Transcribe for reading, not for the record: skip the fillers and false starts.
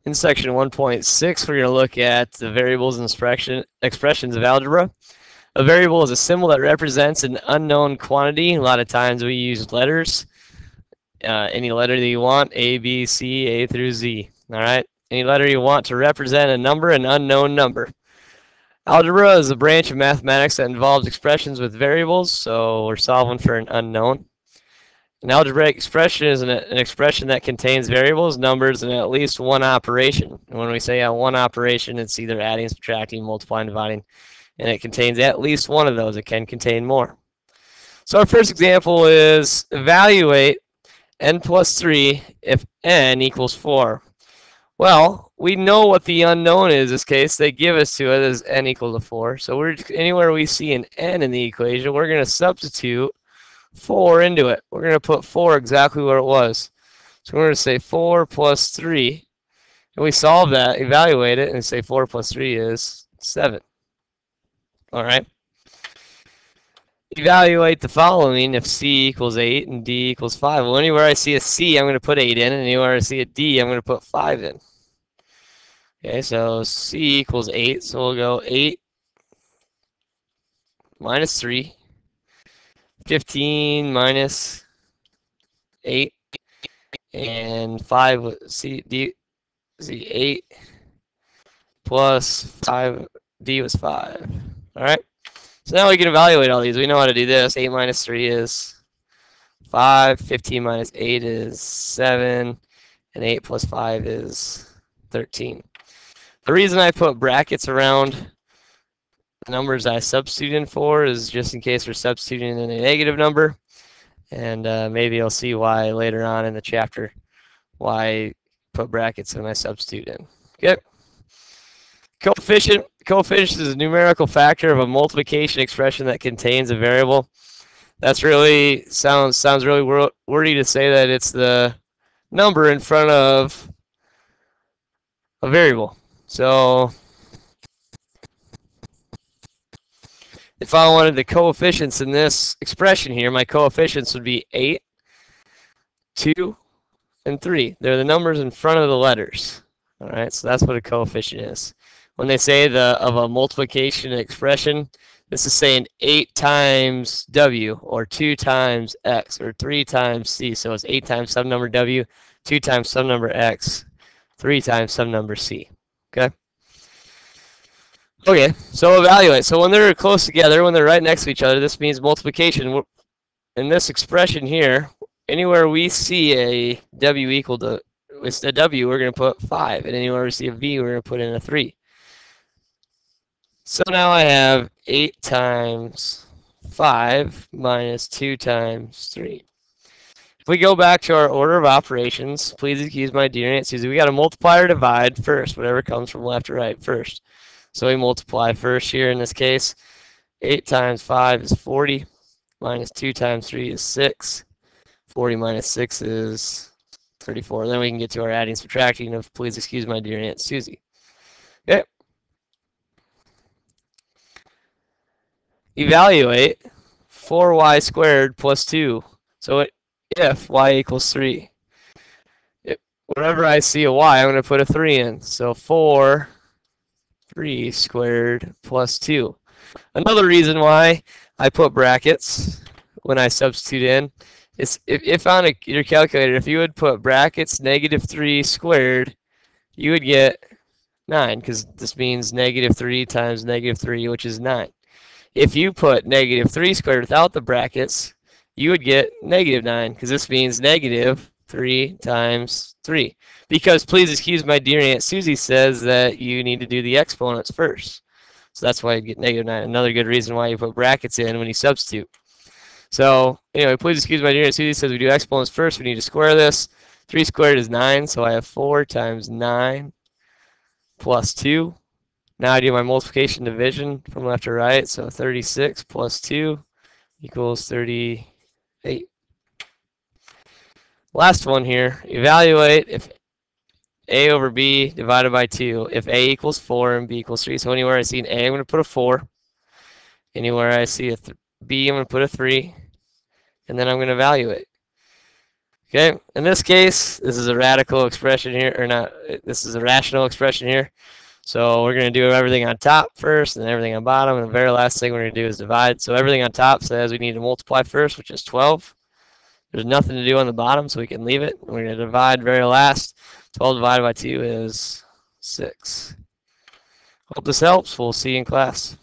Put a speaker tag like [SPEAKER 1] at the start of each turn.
[SPEAKER 1] In section 1.6, we're going to look at the variables and expressions of algebra. A variable is a symbol that represents an unknown quantity. A lot of times we use letters. Any letter that you want, A, B, C, A through Z. All right? Any letter you want to represent a number, an unknown number. Algebra is a branch of mathematics that involves expressions with variables, so we're solving for an unknown. An algebraic expression is an expression that contains variables, numbers, and at least one operation. And when we say one operation, it's either adding, subtracting, multiplying, dividing, and it contains at least one of those. It can contain more. So our first example is evaluate n plus 3 if n equals 4. Well, we know what the unknown is in this case. They give us to it as n equal to 4. So anywhere we see an n in the equation, we're going to substitute 4 into it. We're going to put 4 exactly where it was. So we're going to say 4 plus 3. And we solve that, evaluate it, and say 4 plus 3 is 7. All right. Evaluate the following if C equals 8 and D equals 5. Well, anywhere I see a C, I'm going to put 8 in, and anywhere I see a D, I'm going to put 5 in. Okay, so C equals 8, so we'll go 8 minus 3, 15 minus 8, and 5, C 8 plus 5, D was 5. All right, so now we can evaluate all these. We know how to do this. 8 minus 3 is 5, 15 minus 8 is 7, and 8 plus 5 is 13. The reason I put brackets around the numbers I substitute in for is just in case we're substituting in a negative number, and maybe you'll see why later on in the chapter why I put brackets when I substitute in. Okay. Coefficient. Coefficient is a numerical factor of a multiplication expression that contains a variable. That's really sounds really wordy to say that it's the number in front of a variable. So if I wanted the coefficients in this expression here, my coefficients would be 8, 2, and 3. They're the numbers in front of the letters. All right, so that's what a coefficient is. When they say of a multiplication expression, this is saying 8 times W, or 2 times X, or 3 times C. So it's 8 times some number W, 2 times some number X, 3 times some number C. Okay? Okay, so evaluate. So when they're close together, when they're right next to each other, this means multiplication. In this expression here, anywhere we see a W equal to, it's a W, we're going to put 5. And anywhere we see a V, we're going to put in a 3. So now I have 8 times 5 minus 2 times 3. If we go back to our order of operations, please excuse my dear Aunt Susie, we got to multiply or divide first, whatever comes from left to right first. So we multiply first here in this case. 8 times 5 is 40, minus 2 times 3 is 6. 40 minus 6 is 34. Then we can get to our adding and subtracting of, please excuse my dear Aunt Susie. Okay. Evaluate 4y squared plus 2. So if y equals 3, whenever I see a y, I'm going to put a 3 in. So 3 squared plus 2. Another reason why I put brackets when I substitute in is if on your calculator, if you would put brackets -3 squared, you would get 9, because this means -3 times -3, which is 9. If you put -3 squared without the brackets, you would get -9, because this means -3 times 3. Because please excuse my dear Aunt Susie says that you need to do the exponents first. So that's why you get -9. Another good reason why you put brackets in when you substitute. So anyway, please excuse my dear Aunt Susie says we do exponents first. We need to square this. 3 squared is 9, so I have 4 times 9 plus 2. Now I do my multiplication division from left to right. So 36 plus 2 equals 38. Last one here. Evaluate if A over B divided by 2. If A equals 4 and B equals 3. So anywhere I see an A, I'm going to put a 4. Anywhere I see a B, I'm going to put a 3. And then I'm going to evaluate. Okay, in this case, this is a radical expression here, or not, this is a rational expression here. So we're going to do everything on top first and everything on bottom, and the very last thing we're going to do is divide. So everything on top says we need to multiply first, which is 12. There's nothing to do on the bottom, so we can leave it. We're going to divide very last. 12 divided by 2 is 6. Hope this helps. We'll see you in class.